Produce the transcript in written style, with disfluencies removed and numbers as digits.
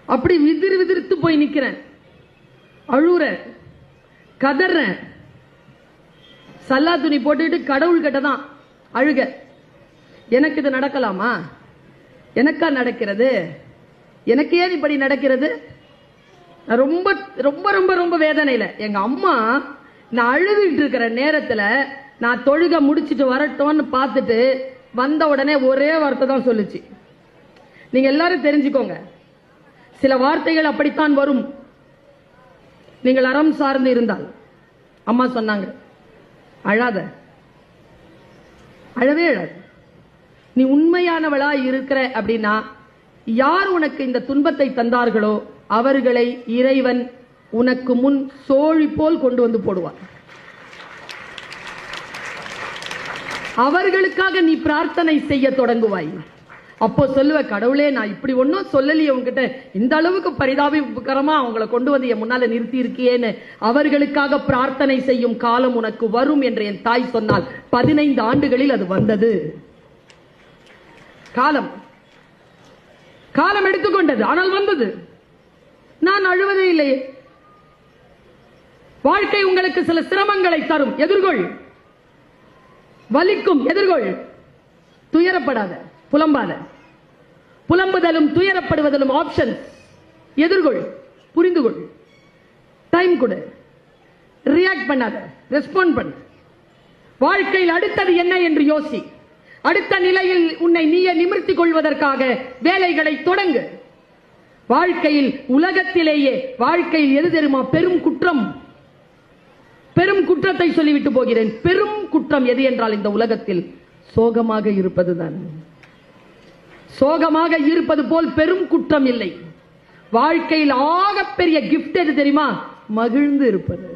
அப்படி விதிர்த்து போய் நிக்கிறேன், அழுற, கதறேன், சல்லா துணி போட்டுட்டு கடவுள் கிட்ட தான் அழுக. எனக்கு இது நடக்கலாமா? எனக்கா நடக்கிறது? எனக்கு ஏன் இப்படி நடக்கிறது? ரொம்ப ரொம்ப ரொம்ப ரொம்ப வேதனையில எங்க அம்மா நான் அழுதுகிட்டு இருக்கிற நேரத்துல நான் தொழுக முடிச்சிட்டு வரட்டோன்னு பார்த்துட்டு வந்த உடனே ஒரே வார்த்தை தான் சொல்லுச்சு. நீங்க எல்லாரும் தெரிஞ்சுக்கோங்க, சில வார்த்தைகள் அப்படித்தான் வரும். நீங்கள் அறம் சார்ந்து இருந்தால். அம்மா சொன்னாங்க, அழாத, அழவே அழாத. நீ உண்மையானவளா இருக்கிற அப்படின்னா யார் உனக்கு இந்த துன்பத்தை தந்தார்களோ அவர்களை இறைவன் உனக்கு முன் சோழி போல் கொண்டு வந்து போடுவார். அவர்களுக்காக நீ பிரார்த்தனை செய்ய தொடங்குவாய். அப்போ சொல்லுவ, கடவுளே நான் இப்படி ஒன்னும் சொல்லலையே உங்ககிட்ட, இந்த அளவுக்கு பரிதாபகரமா அவங்களை கொண்டு வந்து என் முன்னால நிறுத்தி இருக்கியேன்னு அவர்களுக்காக பிரார்த்தனை செய்யும் காலம் உனக்கு வரும் என்று என் தாய் சொன்னால் 15 ஆண்டுகளில் அது வந்தது. காலம் காலம் எடுத்துக்கொண்டது, ஆனால் வந்தது. நான் அழுவதே இல்லையே. வாழ்க்கை உங்களுக்கு சில சிரமங்களை தரும், எதிர்கொள். வலிக்கும், எதிர்கொள். துயரப்படாத, புலம்பாத. புலம்புதலும் துயரப்படுவதிலும் ஆப்ஷன். எதிர்கொள், புரிந்துகொள், டைம் கொடு, ரியாக்ட் பண்ணாத, ரெஸ்பாண்ட் பண்ணு. வாழ்க்கையில் அடுத்தது என்ன என்று யோசி. அடுத்த நிலையில் உன்னை நீயே நிமிர்த்திக் கொள்வதற்காக வேலைகளை தொடங்கு. வாழ்க்கையில் உலகத்திலேயே வாழ்க்கையில் எது தெரியுமா பெரும் குற்றம்? பெரும் குற்றத்தை சொல்லிவிட்டு போகிறேன். பெரும் குற்றம் எது என்றால் இந்த உலகத்தில் சோகமாக இருப்பதுதான். சோகமாக இருப்பது போல் பெரும் குற்றம் இல்லை. வாழ்க்கையில் ஆகப்பெரிய கிஃப்ட் எது தெரியுமா? மகிழ்ந்து இருப்பது.